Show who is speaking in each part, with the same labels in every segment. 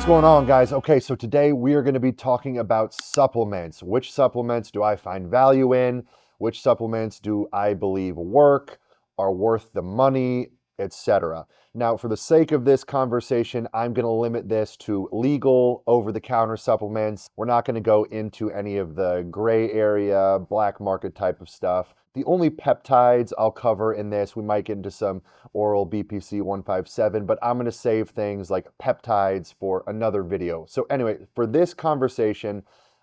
Speaker 1: What's going on, guys? Okay, so today we are going to be talking about supplements. Which supplements do I find value in? Which supplements do I believe work, are worth the money, etc. Now, for the sake of this conversation, I'm going to limit this to legal, over-the-counter supplements. We're not going to go into any of the gray area, black market type of stuff. The only peptides I'll cover in this, we might get into some oral BPC 157, but I'm going to save things like peptides for another video. So anyway, for this conversation,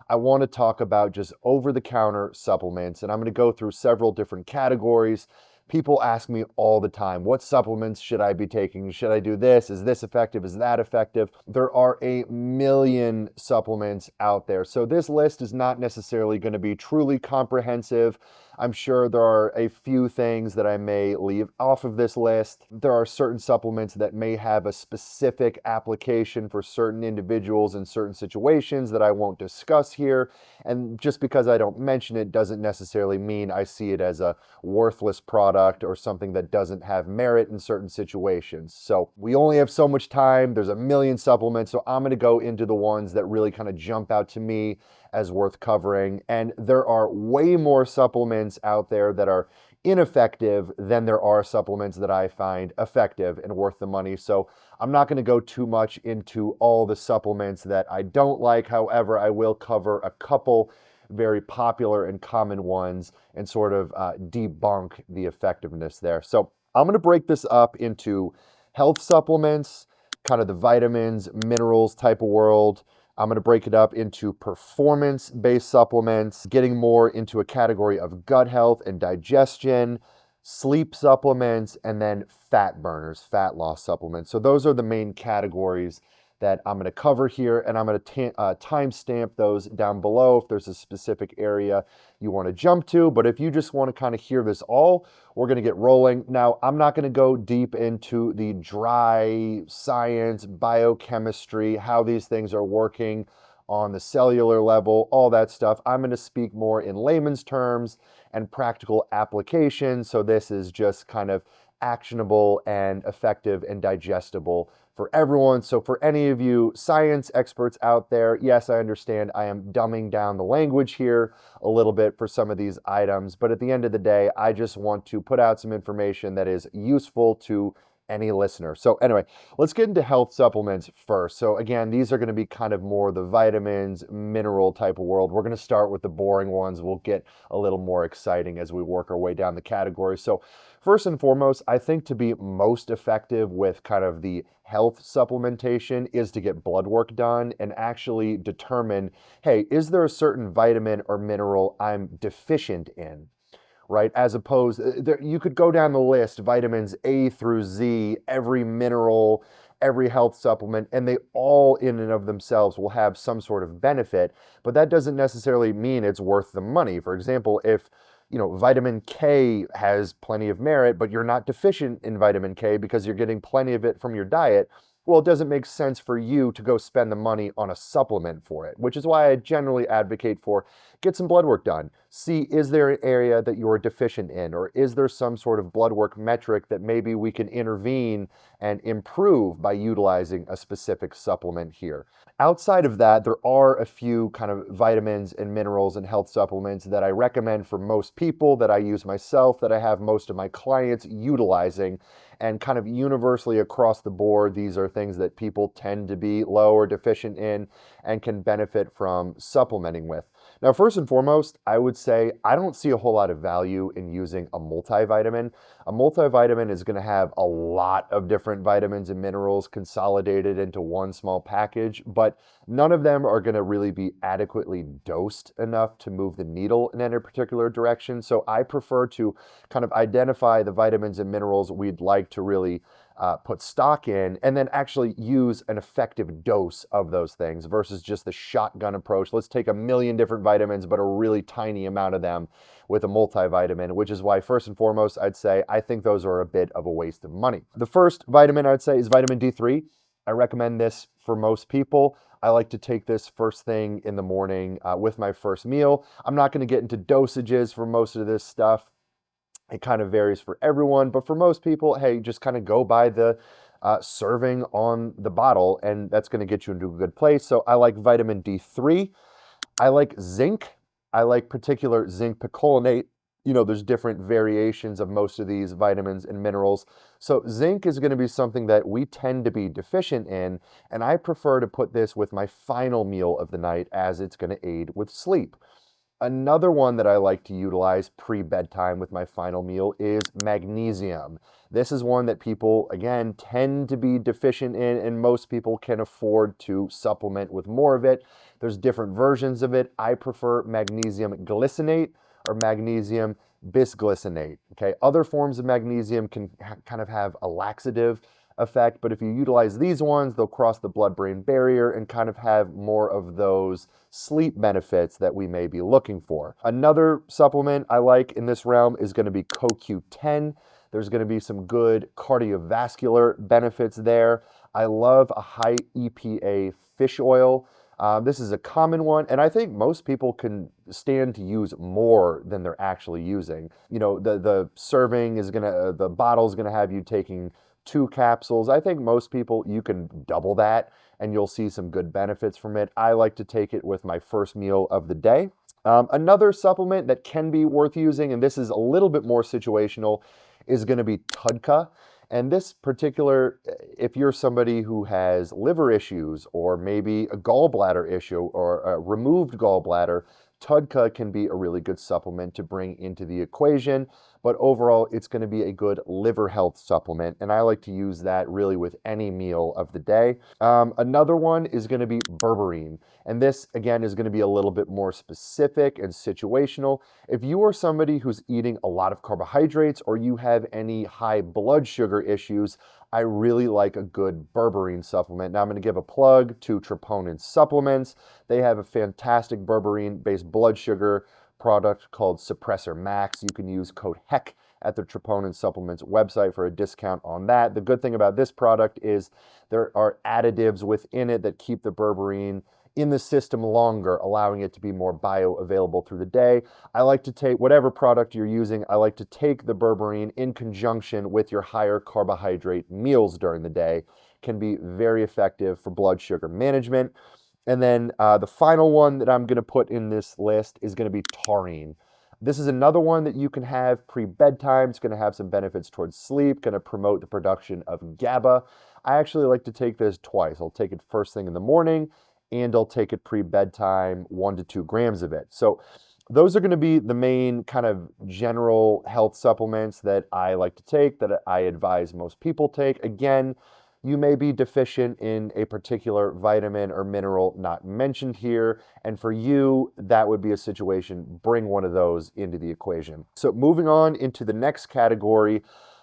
Speaker 1: I want to talk about just over-the-counter supplements, and I'm going to go through several different categories. People ask me all the time, what supplements should I be taking? Should I do this? Is this effective? Is that effective? There are a million supplements out there. So this list is not necessarily going to be truly comprehensive. I'm sure there are a few things that I may leave off of this list. There are certain supplements that may have a specific application for certain individuals in certain situations that I won't discuss here. And just because I don't mention it doesn't necessarily mean I see it as a worthless product or something that doesn't have merit in certain situations. So we only have so much time. There's a million supplements. So I'm going to go into the ones that really kind of jump out to me as worth covering. And there are way more supplements out there that are ineffective than there are supplements that I find effective and worth the money. So I'm not going to go too much into all the supplements that I don't like. However, I will cover a couple very popular and common ones and sort of debunk the effectiveness there. So I'm going to break this up into health supplements, kind of the vitamins, minerals type of world. I'm going to break it up into performance-based supplements, getting more into a category of gut health and digestion, sleep supplements, and then fat burners, fat loss supplements. So those are the main categories that I'm going to cover here, and I'm going to timestamp those down below if there's a specific area you want to jump to. But if you just want to kind of hear this all, we're going to get rolling. Now, I'm not going to go deep into the dry science, biochemistry, how these things are working on the cellular level, all that stuff. I'm going to speak more in layman's terms and practical application. So this is just kind of actionable and effective and digestible for everyone. So for any of you science experts out there, yes, I understand I am dumbing down the language here a little bit for some of these items, but at the end of the day, I just want to put out some information that is useful to any listener. So anyway, let's get into health supplements first. So again, these are going to be kind of more the vitamins, mineral type of world. We're going to start with the boring ones. We'll get a little more exciting as we work our way down the category. So first and foremost, I think to be most effective with kind of the health supplementation is to get blood work done and actually determine, hey, is there a certain vitamin or mineral I'm deficient in? Right? As opposed, you could go down the list, vitamins A through Z, every mineral, every health supplement, and they all in and of themselves will have some sort of benefit, but that doesn't necessarily mean it's worth the money. For example, if vitamin K has plenty of merit, but you're not deficient in vitamin K because you're getting plenty of it from your diet, well, it doesn't make sense for you to go spend the money on a supplement for it, which is why I generally advocate for get some blood work done. See, is there an area that you are deficient in, or is there some sort of blood work metric that maybe we can intervene and improve by utilizing a specific supplement here? Outside of that, there are a few kind of vitamins and minerals and health supplements that I recommend for most people, that I use myself, that I have most of my clients utilizing. And kind of universally across the board, these are things that people tend to be low or deficient in and can benefit from supplementing with. Now, first and foremost, I would say I don't see a whole lot of value in using a multivitamin. A multivitamin is going to have a lot of different vitamins and minerals consolidated into one small package, but none of them are going to really be adequately dosed enough to move the needle in any particular direction. So I prefer to kind of identify the vitamins and minerals we'd like to really put stock in, and then actually use an effective dose of those things versus just the shotgun approach. Let's take a million different vitamins, but a really tiny amount of them with a multivitamin, which is why first and foremost, I'd say I think those are a bit of a waste of money. The first vitamin I'd say is vitamin D3. I recommend this for most people. I like to take this first thing in the morning with my first meal. I'm not going to get into dosages for most of this stuff. It kind of varies for everyone, but for most people, hey, just kind of go by the serving on the bottle, and that's going to get you into a good place. So I like vitamin D3. I like zinc. I like particular zinc picolinate. You know, there's different variations of most of these vitamins and minerals. So zinc is going to be something that we tend to be deficient in, and I prefer to put this with my final meal of the night as it's going to aid with sleep. Another one that I like to utilize pre-bedtime with my final meal is magnesium. This is one that people, again, tend to be deficient in, and most people can afford to supplement with more of it. There's different versions of it. I prefer magnesium glycinate or magnesium bisglycinate. Okay, other forms of magnesium can kind of have a laxative effect, but if you utilize these ones, they'll cross the blood-brain barrier and kind of have more of those sleep benefits that we may be looking for. Another supplement I like in this realm is going to be CoQ10. There's going to be some good cardiovascular benefits there. I love a high EPA fish oil. This is a common one, and I think most people can stand to use more than they're actually using. You know, the serving is gonna, the bottle is gonna have you taking 2 capsules. I think most people, you can double that and you'll see some good benefits from it. I like to take it with my first meal of the day. Another supplement that can be worth using, and this is a little bit more situational, is going to be TUDCA. And this particular, if you're somebody who has liver issues or maybe a gallbladder issue or a removed gallbladder, TUDCA can be a really good supplement to bring into the equation, but overall it's going to be a good liver health supplement, and I like to use that really with any meal of the day. Another one is going to be berberine, and this again is going to be a little bit more specific and situational. If you are somebody who's eating a lot of carbohydrates or you have any high blood sugar issues, I really like a good berberine supplement. Now I'm going to give a plug to Troponin Supplements. They have a fantastic berberine-based blood sugar product called Suppressor Max. You can use code HECK at the Troponin Supplements website for a discount on that. The good thing about this product is there are additives within it that keep the berberine in the system longer, allowing it to be more bioavailable through the day. I like to take whatever product you're using, I like to take the berberine in conjunction with your higher carbohydrate meals during the day. Can be very effective for blood sugar management. And then the final one that I'm going to put in this list is going to be taurine. This is another one that you can have pre-bedtime. It's going to have some benefits towards sleep, going to promote the production of GABA. I actually like to take this twice. I'll take it first thing in the morning, and I'll take it pre-bedtime, 1 to 2 grams of it. So those are going to be the main kind of general health supplements that I like to take, that I advise most people take. Again, you may be deficient in a particular vitamin or mineral not mentioned here, and for you, that would be a situation, bring one of those into the equation. So moving on into the next category,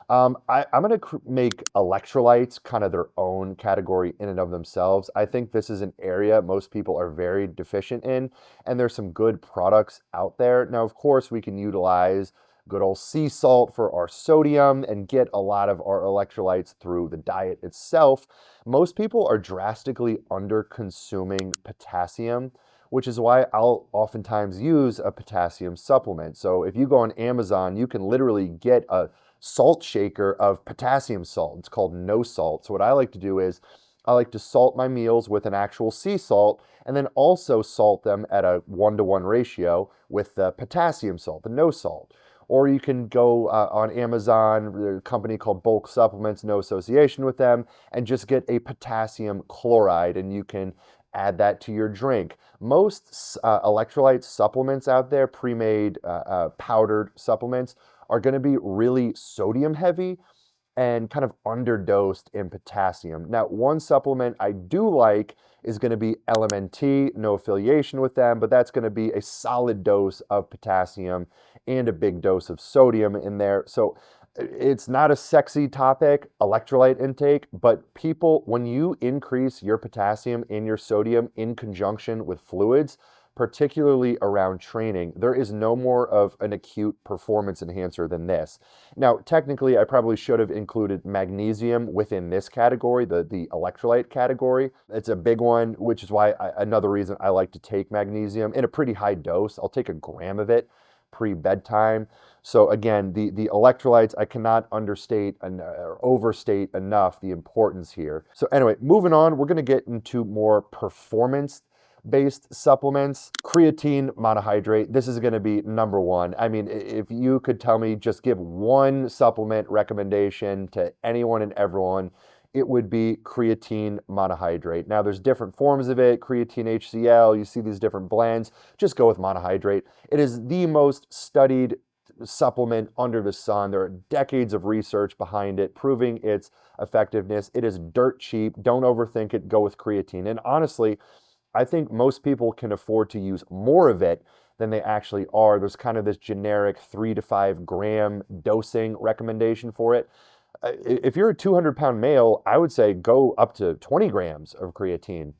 Speaker 1: I'm going to make electrolytes kind of their own category in and of themselves. I think this is an area most people are very deficient in, and there's some good products out there. Now, of course, we can utilize good old sea salt for our sodium and get a lot of our electrolytes through the diet itself. Most people are drastically under consuming potassium, which is why I'll oftentimes use a potassium supplement. So if you go on Amazon, you can literally get a salt shaker of potassium salt. It's called no salt. So what I like to do is I like to salt my meals with an actual sea salt and then also salt them at a 1-to-1 ratio with the potassium salt, the no salt. Or you can go on Amazon, there's a company called Bulk Supplements, no association with them, and just get a potassium chloride, and you can add that to your drink. Most electrolyte supplements out there, pre-made powdered supplements, are going to be really sodium heavy and kind of underdosed in potassium. Now, one supplement I do like is going to be LMNT, no affiliation with them, but that's going to be a solid dose of potassium and a big dose of sodium in there. So it's not a sexy topic, electrolyte intake, but people, when you increase your potassium and your sodium in conjunction with fluids, particularly around training, there is no more of an acute performance enhancer than this. Now, technically, I probably should have included magnesium within this category, the electrolyte category. It's a big one, which is why another reason I like to take magnesium in a pretty high dose. I'll take a gram of it pre-bedtime. So again, the electrolytes, I cannot understate or overstate enough the importance here. So anyway, moving on, we're going to get into more performance-based supplements. Creatine monohydrate, this is going to be number one. I mean, if you could tell me, just give one supplement recommendation to anyone and everyone, it would be creatine monohydrate. Now, there's different forms of it, creatine HCl, you see these different blends. Just go with monohydrate. It is the most studied supplement under the sun. There are decades of research behind it proving its effectiveness. It is dirt cheap. Don't overthink it. Go with creatine. And honestly, I think most people can afford to use more of it than they actually are. There's kind of this generic 3 to 5 gram dosing recommendation for it. If you're a 200-pound male, I would say go up to 20 grams of creatine.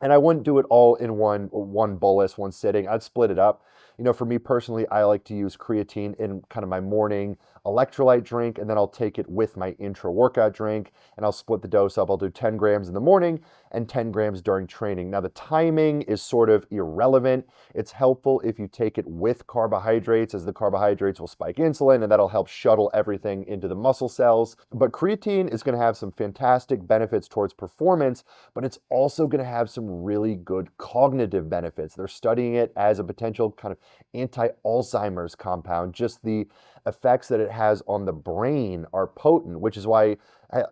Speaker 1: And I wouldn't do it all in one bolus, one sitting. I'd split it up. You know, for me personally, I like to use creatine in kind of my morning electrolyte drink, and then I'll take it with my intra-workout drink, and I'll split the dose up. I'll do 10 grams in the morning and 10 grams during training. Now, the timing is sort of irrelevant. It's helpful if you take it with carbohydrates, as the carbohydrates will spike insulin, and that'll help shuttle everything into the muscle cells. But creatine is going to have some fantastic benefits towards performance, but it's also going to have some really good cognitive benefits. They're studying it as a potential kind of anti-Alzheimer's compound. Just the effects that it has on the brain are potent, which is why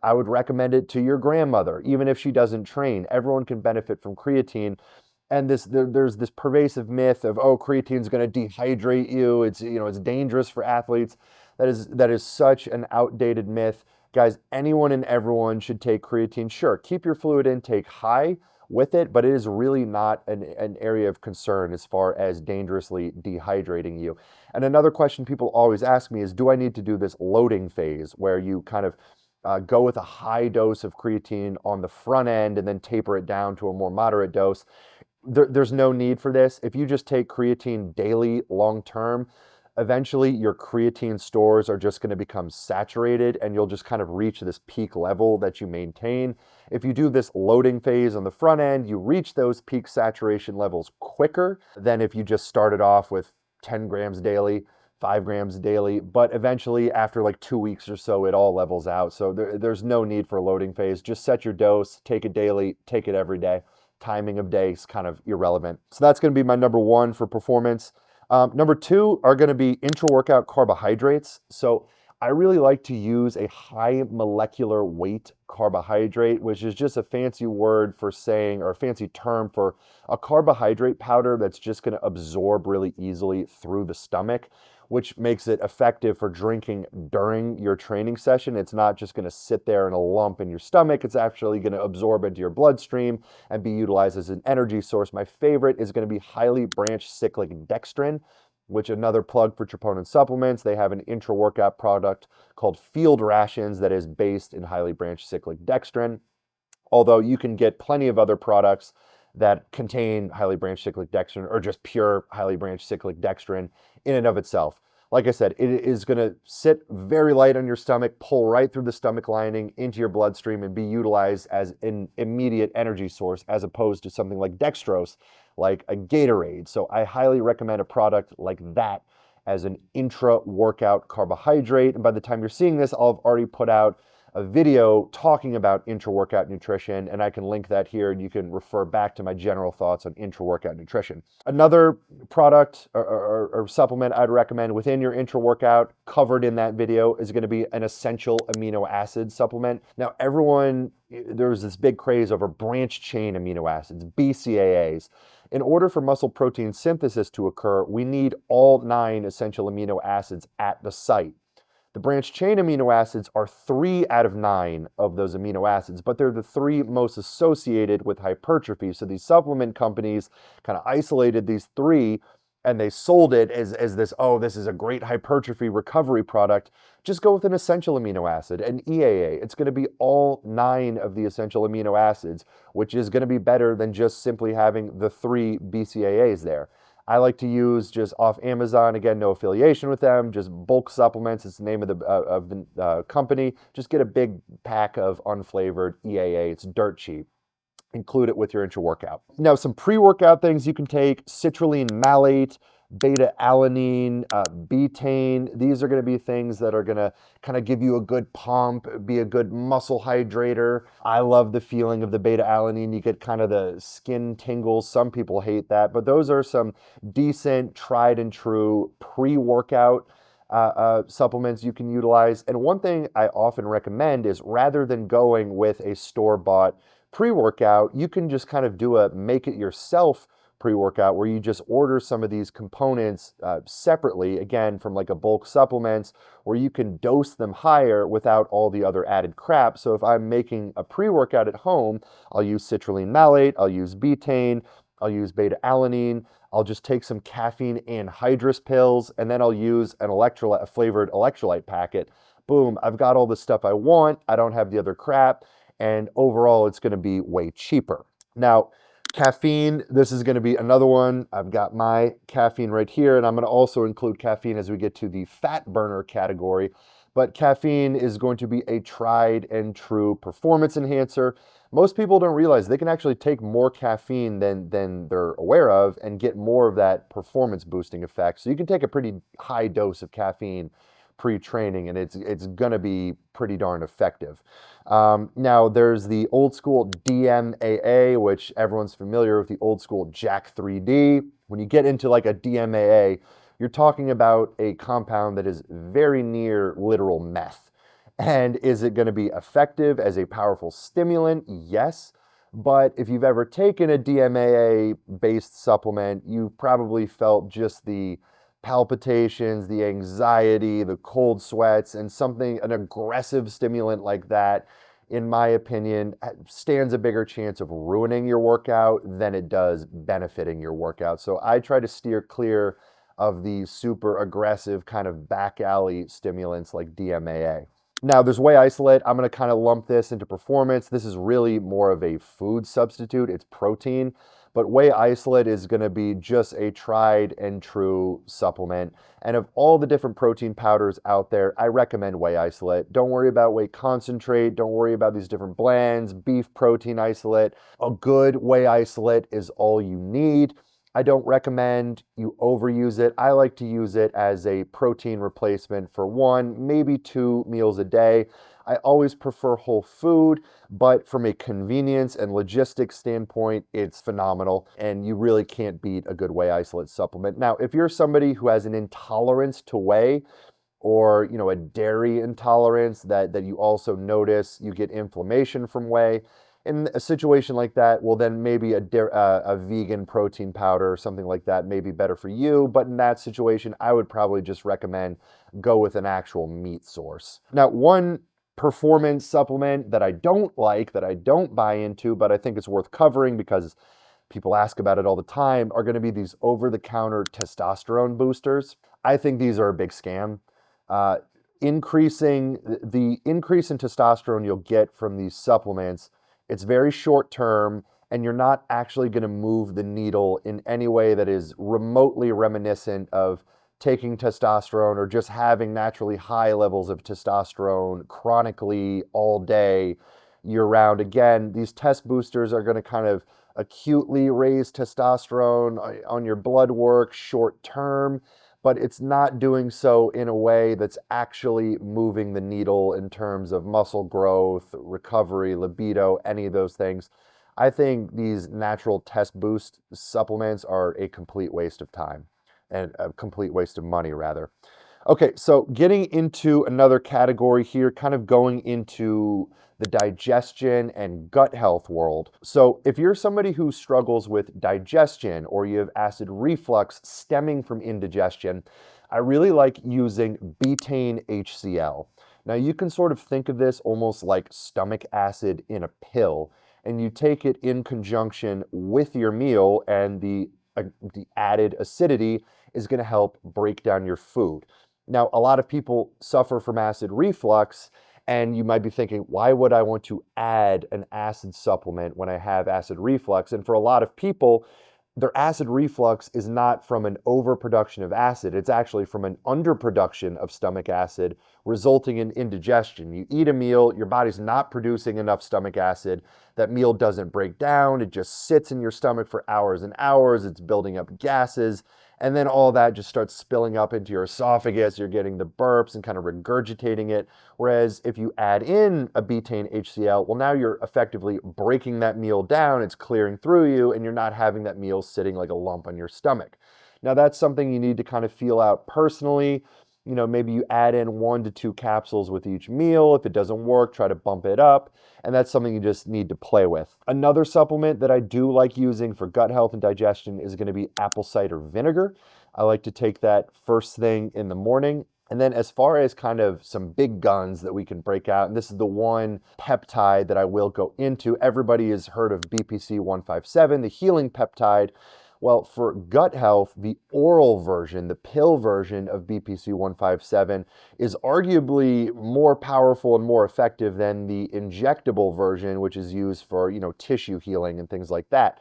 Speaker 1: I would recommend it to your grandmother, even if she doesn't train. Everyone can benefit from creatine. And there's this pervasive myth of, oh, creatine is going to dehydrate you. It's, you know, it's dangerous for athletes. That is such an outdated myth. Guys, anyone and everyone should take creatine. Sure, keep your fluid intake high with it, but it is really not an area of concern as far as dangerously dehydrating you. And another question people always ask me is, do I need to do this loading phase where you kind of go with a high dose of creatine on the front end and then taper it down to a more moderate dose? There's no need for this. If you just take creatine daily long term, eventually your creatine stores are just going to become saturated and you'll just kind of reach this peak level that you maintain. If you do this loading phase on the front end, you reach those peak saturation levels quicker than if you just started off with 10 grams daily, 5 grams daily, but eventually after like 2 weeks or so, it all levels out. So there's no need for a loading phase. Just set your dose, take it daily, take it every day. Timing of day is kind of irrelevant. So that's going to be my number one for performance. Number two are going to be intra-workout carbohydrates. So I really like to use a high molecular weight carbohydrate, which is just a fancy word for saying, or a fancy term for a carbohydrate powder that's just going to absorb really easily through the stomach, which makes it effective for drinking during your training session. It's not just going to sit there in a lump in your stomach. It's actually going to absorb into your bloodstream and be utilized as an energy source. My favorite is going to be highly branched cyclic dextrin, which another plug for Troponin Supplements. They have an intra-workout product called Field Rations that is based in highly branched cyclic dextrin. Although you can get plenty of other products that contain highly branched cyclic dextrin or just pure highly branched cyclic dextrin in and of itself. Like I said, it is going to sit very light on your stomach, pull right through the stomach lining into your bloodstream and be utilized as an immediate energy source as opposed to something like dextrose, like a Gatorade. So I highly recommend a product like that as an intra-workout carbohydrate. And by the time you're seeing this, I'll have already put out a video talking about intra-workout nutrition, and I can link that here, and you can refer back to my general thoughts on intra-workout nutrition. Another product or supplement I'd recommend within your intra-workout covered in that video is going to be an essential amino acid supplement. Now, there's this big craze over branched chain amino acids, BCAAs. In order for muscle protein synthesis to occur, we need all 9 essential amino acids at the site. The branched chain amino acids are 3 out of 9 of those amino acids, but they're the 3 most associated with hypertrophy. So these supplement companies kind of isolated these 3 and they sold it as this, oh, this is a great hypertrophy recovery product. Just go with an essential amino acid, an EAA. It's going to be all 9 of the essential amino acids, which is going to be better than just simply having the 3 BCAAs there. I like to use just off Amazon, again, no affiliation with them, just bulk supplements. It's the name of the company. Just get a big pack of unflavored EAA. It's dirt cheap. Include it with your intra-workout. Now, some pre-workout things you can take: citrulline malate, beta-alanine, betaine. These are going to be things that are going to kind of give you a good pump, be a good muscle hydrator. I love the feeling of the beta-alanine. You get kind of the skin tingles. Some people hate that, but those are some decent, tried and true pre-workout supplements you can utilize. And one thing I often recommend is, rather than going with a store-bought pre-workout, you can just kind of do a make it yourself pre-workout, where you just order some of these components separately, again, from like a bulk supplements, where you can dose them higher without all the other added crap. So if I'm making a pre-workout at home, I'll use citrulline malate, I'll use betaine, I'll use beta-alanine, I'll just take some caffeine anhydrous pills, and then I'll use a flavored electrolyte packet. Boom, I've got all the stuff I want, I don't have the other crap, and overall it's gonna be way cheaper. Now, caffeine, this is going to be another one. I've got my caffeine right here, and I'm going to also include caffeine as we get to the fat burner category. But caffeine is going to be a tried and true performance enhancer. Most people don't realize they can actually take more caffeine than they're aware of and get more of that performance boosting effect. So you can take a pretty high dose of caffeine pre-training, and it's going to be pretty darn effective. Now, there's the old school DMAA, which everyone's familiar with, the old school Jack 3D. When you get into like a DMAA, you're talking about a compound that is very near literal meth. And is it going to be effective as a powerful stimulant? Yes. But if you've ever taken a DMAA-based supplement, you've probably felt just the palpitations, the anxiety, the cold sweats, and an aggressive stimulant like that, in my opinion, stands a bigger chance of ruining your workout than it does benefiting your workout. So I try to steer clear of the super aggressive kind of back alley stimulants like DMAA. Now, there's whey isolate. I'm going to kind of lump this into performance. This is really more of a food substitute. It's protein. But whey isolate is going to be just a tried and true supplement. And of all the different protein powders out there, I recommend whey isolate. Don't worry about whey concentrate. Don't worry about these different blends, beef protein isolate. A good whey isolate is all you need. I don't recommend you overuse it. I like to use it as a protein replacement for 1, maybe 2 meals a day. I always prefer whole food, but from a convenience and logistics standpoint, it's phenomenal, and you really can't beat a good whey isolate supplement. Now, if you're somebody who has an intolerance to whey, or a dairy intolerance that you also notice you get inflammation from whey, in a situation like that, well, then maybe a vegan protein powder or something like that may be better for you. But in that situation, I would probably just recommend go with an actual meat source. Now, one performance supplement that I don't like, that I don't buy into, but I think it's worth covering because people ask about it all the time, are going to be these over-the-counter testosterone boosters. I think these are a big scam. The increase in testosterone you'll get from these supplements, it's very short term, and you're not actually going to move the needle in any way that is remotely reminiscent of taking testosterone or just having naturally high levels of testosterone chronically all day, year round. Again, these test boosters are going to kind of acutely raise testosterone on your blood work short term, but it's not doing so in a way that's actually moving the needle in terms of muscle growth, recovery, libido, any of those things. I think these natural test boost supplements are a complete waste of time, and a complete waste of money, rather. Okay, so getting into another category here, kind of going into the digestion and gut health world. So if you're somebody who struggles with digestion, or you have acid reflux stemming from indigestion, I really like using betaine HCl. Now, you can sort of think of this almost like stomach acid in a pill, and you take it in conjunction with your meal, and the added acidity is going to help break down your food. Now, a lot of people suffer from acid reflux, and you might be thinking, why would I want to add an acid supplement when I have acid reflux? And for a lot of people, their acid reflux is not from an overproduction of acid. It's actually from an underproduction of stomach acid, resulting in indigestion. You eat a meal, your body's not producing enough stomach acid. That meal doesn't break down. It just sits in your stomach for hours and hours. It's building up gases. And then all that just starts spilling up into your esophagus. You're getting the burps and kind of regurgitating it. Whereas if you add in a betaine HCl, well, now you're effectively breaking that meal down. It's clearing through you, and you're not having that meal sitting like a lump on your stomach. Now, that's something you need to kind of feel out personally. You know, maybe you add in 1 to 2 capsules with each meal. If it doesn't work, try to bump it up. And that's something you just need to play with. Another supplement that I do like using for gut health and digestion is going to be apple cider vinegar. I like to take that first thing in the morning. And then as far as kind of some big guns that we can break out, and this is the one peptide that I will go into. Everybody has heard of BPC 157, the healing peptide. Well, for gut health, the oral version, the pill version of BPC 157 is arguably more powerful and more effective than the injectable version, which is used for, tissue healing and things like that.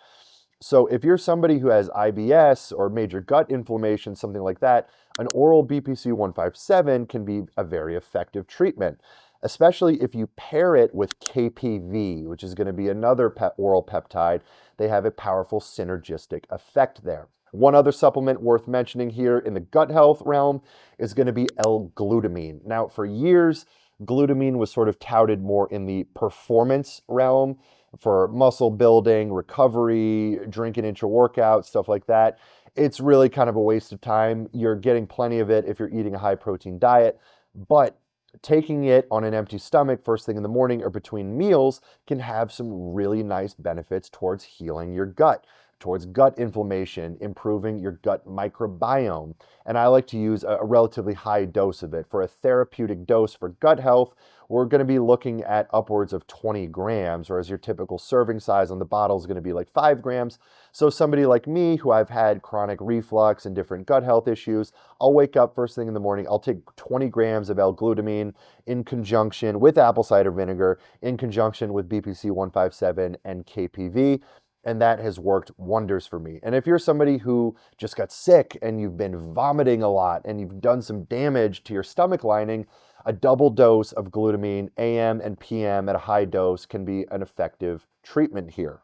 Speaker 1: So if you're somebody who has IBS or major gut inflammation, something like that, an oral BPC 157 can be a very effective treatment, especially if you pair it with KPV, which is going to be another oral peptide. They have a powerful synergistic effect there. One other supplement worth mentioning here in the gut health realm is going to be L-glutamine. Now, for years, glutamine was sort of touted more in the performance realm for muscle building, recovery, drinking intra-workout, stuff like that. It's really kind of a waste of time. You're getting plenty of it if you're eating a high-protein diet, but taking it on an empty stomach first thing in the morning or between meals can have some really nice benefits towards healing your gut, towards gut inflammation, improving your gut microbiome. And I like to use a relatively high dose of it. For a therapeutic dose for gut health, we're going to be looking at upwards of 20 grams, whereas your typical serving size on the bottle is going to be like 5 grams. So somebody like me, who I've had chronic reflux and different gut health issues, I'll wake up first thing in the morning, I'll take 20 grams of L-glutamine in conjunction with apple cider vinegar, in conjunction with BPC 157 and KPV. And that has worked wonders for me. And if you're somebody who just got sick and you've been vomiting a lot and you've done some damage to your stomach lining, a double dose of glutamine, AM and PM at a high dose, can be an effective treatment here.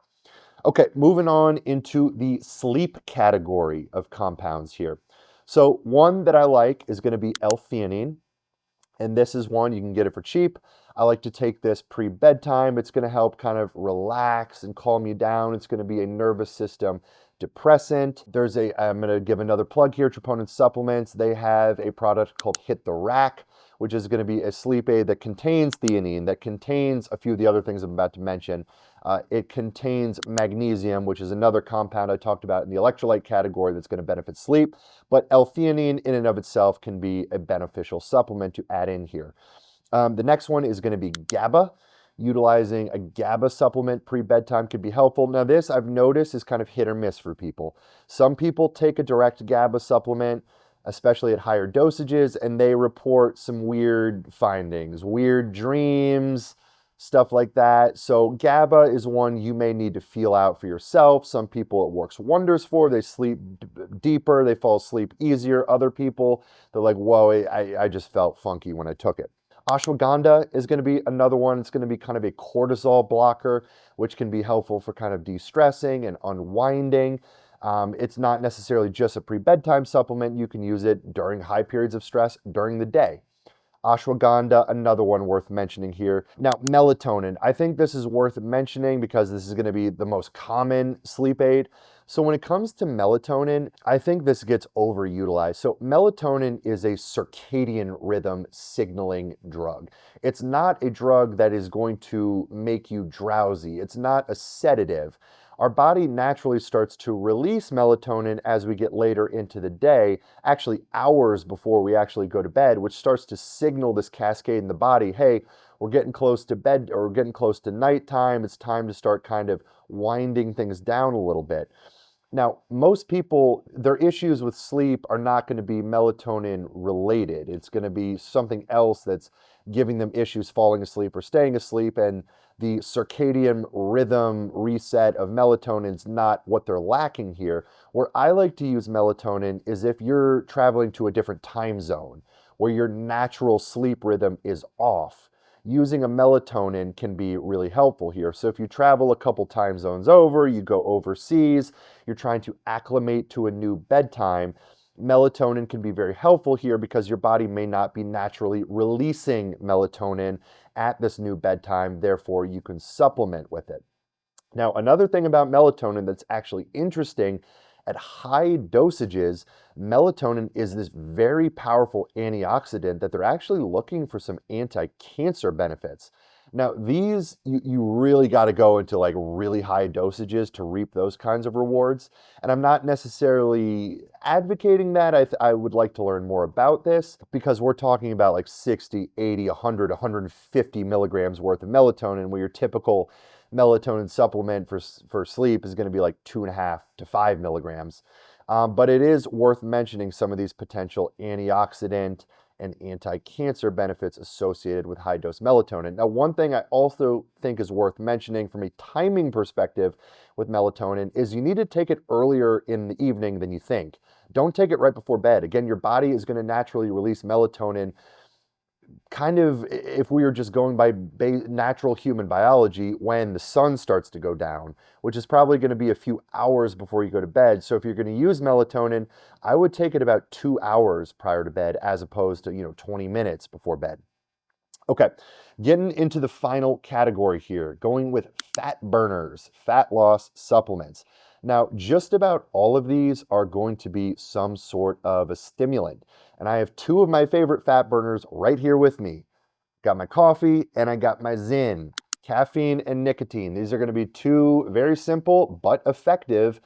Speaker 1: Okay, moving on into the sleep category of compounds here. So one that I like is going to be L-theanine. And this is one, you can get it for cheap. I like to take this pre-bedtime. It's going to help kind of relax and calm you down. It's going to be a nervous system depressant. I'm going to give another plug here, Troponin Supplements. They have a product called Hit the Rack, which is going to be a sleep aid that contains theanine, that contains a few of the other things I'm about to mention. It contains magnesium, which is another compound I talked about in the electrolyte category that's going to benefit sleep. But L-theanine in and of itself can be a beneficial supplement to add in here. The next one is going to be GABA. Utilizing a GABA supplement pre-bedtime could be helpful. Now this, I've noticed, is kind of hit or miss for people. Some people take a direct GABA supplement, especially at higher dosages, and they report some weird findings, weird dreams, stuff like that. So GABA is one you may need to feel out for yourself. Some people it works wonders for. They sleep deeper, they fall asleep easier. Other people, they're like, whoa, I just felt funky when I took it. Ashwagandha is going to be another one. It's going to be kind of a cortisol blocker, which can be helpful for kind of de-stressing and unwinding. It's not necessarily just a pre-bedtime supplement. You can use it during high periods of stress during the day. Ashwagandha, another one worth mentioning here. Now, melatonin. I think this is worth mentioning because this is going to be the most common sleep aid. So when it comes to melatonin, I think this gets overutilized. So melatonin is a circadian rhythm signaling drug. It's not a drug that is going to make you drowsy. It's not a sedative. Our body naturally starts to release melatonin as we get later into the day, actually hours before we actually go to bed, which starts to signal this cascade in the body, hey, we're getting close to bed or we're getting close to nighttime. It's time to start kind of winding things down a little bit. Now, most people, their issues with sleep are not going to be melatonin related. It's going to be something else that's giving them issues falling asleep or staying asleep, and the circadian rhythm reset of melatonin is not what they're lacking here. Where I like to use melatonin is if you're traveling to a different time zone where your natural sleep rhythm is off. using a melatonin can be really helpful here. So if you travel a couple time zones over, you go overseas, you're trying to acclimate to a new bedtime, melatonin can be very helpful here because your body may not be naturally releasing melatonin at this new bedtime, therefore you can supplement with it. Now, another thing about melatonin that's actually interesting, at high dosages, melatonin is this very powerful antioxidant that they're actually looking for some anti-cancer benefits. Now, these, you really got to go into like really high dosages to reap those kinds of rewards. And I'm not necessarily advocating that. I would like to learn more about this because we're talking about like 60, 80, 100, 150 milligrams worth of melatonin, where your typical melatonin supplement for sleep is going to be like 2.5 to 5 milligrams. But it is worth mentioning some of these potential antioxidant and anti-cancer benefits associated with high dose melatonin. Now, one thing I also think is worth mentioning from a timing perspective with melatonin is you need to take it earlier in the evening than you think. Don't take it right before bed. Again, your body is going to naturally release melatonin kind of, if we are just going by natural human biology, when the sun starts to go down, which is probably going to be a few hours before you go to bed. So if you're going to use melatonin, I would take it about 2 hours prior to bed as opposed to, 20 minutes before bed. Okay, getting into the final category here, going with fat burners, fat loss supplements. Now, just about all of these are going to be some sort of a stimulant. And I have two of my favorite fat burners right here with me. Got my coffee and I got my Zyn, caffeine and nicotine. These are going to be two very simple but effective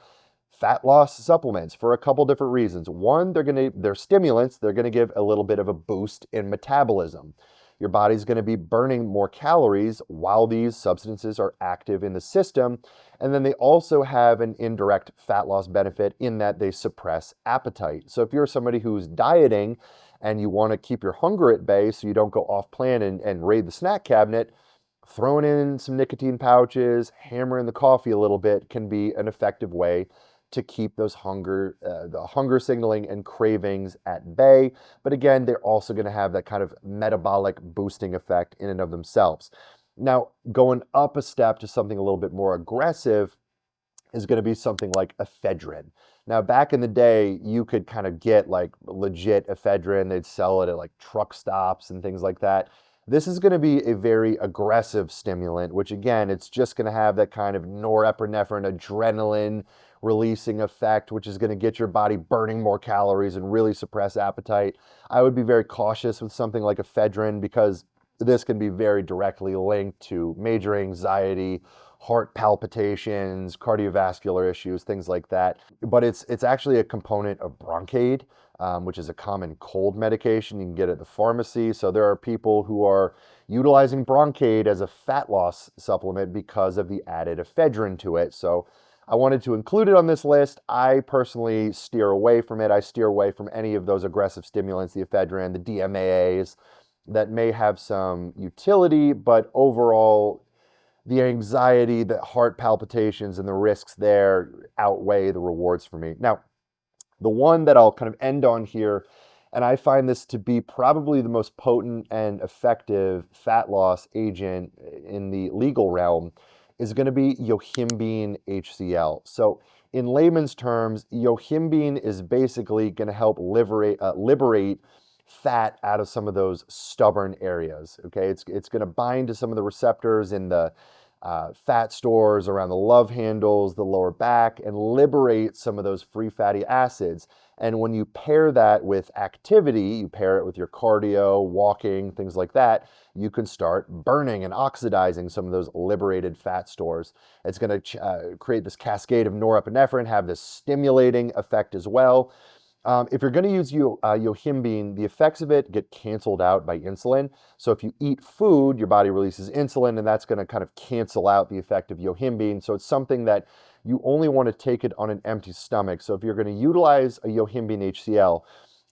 Speaker 1: fat loss supplements for a couple different reasons. One, they're stimulants. They're going to give a little bit of a boost in metabolism. Your body's going to be burning more calories while these substances are active in the system. And then they also have an indirect fat loss benefit in that they suppress appetite. So if you're somebody who's dieting and you want to keep your hunger at bay so you don't go off plan and raid the snack cabinet, throwing in some nicotine pouches, hammering the coffee a little bit can be an effective way to keep those the hunger signaling and cravings at bay. But again, they're also going to have that kind of metabolic boosting effect in and of themselves. Now, going up a step to something a little bit more aggressive is going to be something like ephedrine. Now, back in the day, you could kind of get like legit ephedrine. They'd sell it at like truck stops and things like that. This is going to be a very aggressive stimulant, which again, it's just going to have that kind of norepinephrine, adrenaline releasing effect, which is going to get your body burning more calories and really suppress appetite. I would be very cautious with something like ephedrine because this can be very directly linked to major anxiety, heart palpitations, cardiovascular issues, things like that. But it's actually a component of Broncaid, which is a common cold medication you can get at the pharmacy. So there are people who are utilizing Broncaid as a fat loss supplement because of the added ephedrine to it. So I wanted to include it on this list. I personally steer away from it. I steer away from any of those aggressive stimulants, the ephedrine, the DMAAs, that may have some utility, but overall, the anxiety, the heart palpitations, and the risks there outweigh the rewards for me. Now, the one that I'll kind of end on here, and I find this to be probably the most potent and effective fat loss agent in the legal realm, is going to be yohimbine HCl. So in layman's terms, yohimbine is basically going to help liberate fat out of some of those stubborn areas. Okay, it's going to bind to some of the receptors in the fat stores around the love handles, the lower back, and liberate some of those free fatty acids. And when you pair that with activity, you pair it with your cardio, walking, things like that, you can start burning and oxidizing some of those liberated fat stores. It's going to create this cascade of norepinephrine, have this stimulating effect as well. If you're going to use yohimbine, the effects of it get canceled out by insulin. So if you eat food, your body releases insulin, and that's going to kind of cancel out the effect of yohimbine. So it's something that you only want to take it on an empty stomach. So if you're going to utilize a yohimbine HCl,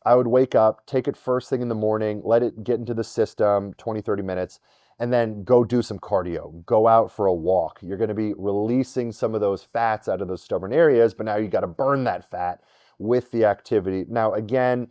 Speaker 1: I would wake up, take it first thing in the morning, let it get into the system, 20, 30 minutes, and then go do some cardio. Go out for a walk. You're going to be releasing some of those fats out of those stubborn areas, but now you got to burn that fat with the activity. Now, again,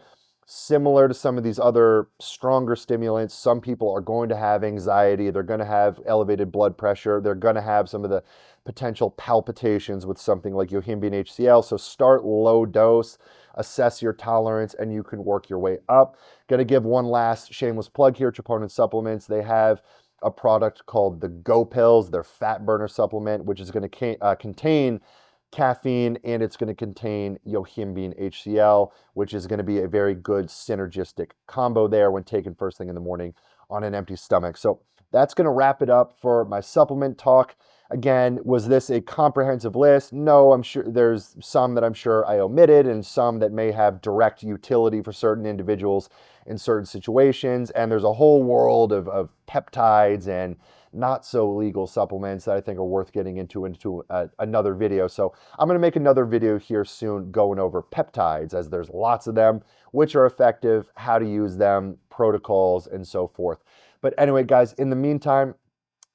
Speaker 1: Similar to some of these other stronger stimulants, some people are going to have anxiety, they're going to have elevated blood pressure, they're going to have some of the potential palpitations with something like yohimbine HCl. So start low dose, assess your tolerance, and you can work your way up. Going to give one last shameless plug here, Troponin Supplements. They have a product called the Go Pills, their fat burner supplement, which is going to contain caffeine, and it's going to contain yohimbine HCl, which is going to be a very good synergistic combo there when taken first thing in the morning on an empty stomach. So that's going to wrap it up for my supplement talk. Again, was this a comprehensive list? No, I'm sure there's some that I'm sure I omitted and some that may have direct utility for certain individuals in certain situations. And there's a whole world of peptides and not so legal supplements that I think are worth getting into another video. So I'm going to make another video here soon going over peptides, as there's lots of them, which are effective, how to use them, protocols, and so forth. But anyway, guys, in the meantime,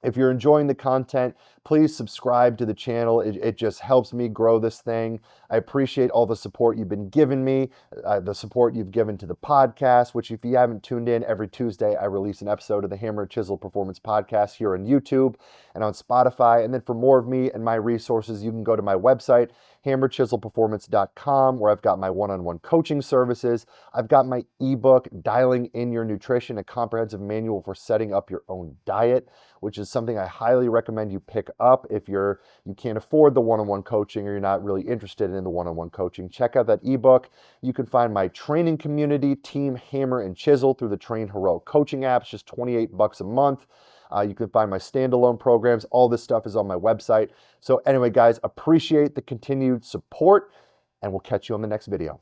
Speaker 1: if you're enjoying the content, please subscribe to the channel. It just helps me grow this thing. I appreciate all the support you've been giving me, the support you've given to the podcast, which if you haven't tuned in, every Tuesday I release an episode of the Hammer and Chisel Performance Podcast here on YouTube and on Spotify. And then for more of me and my resources, you can go to my website, hammerchiselperformance.com, where I've got my one-on-one coaching services. I've got my ebook, Dialing in Your Nutrition, a comprehensive manual for setting up your own diet, which is something I highly recommend you pick up if you can't afford the one-on-one coaching or you're not really interested in the one-on-one coaching. Check out that ebook. You can find my training community, Team Hammer and Chisel, through the Train Heroic coaching apps, just $28 a month. You can find my standalone programs. All this stuff is on my website. So anyway, guys, appreciate the continued support, and we'll catch you on the next video.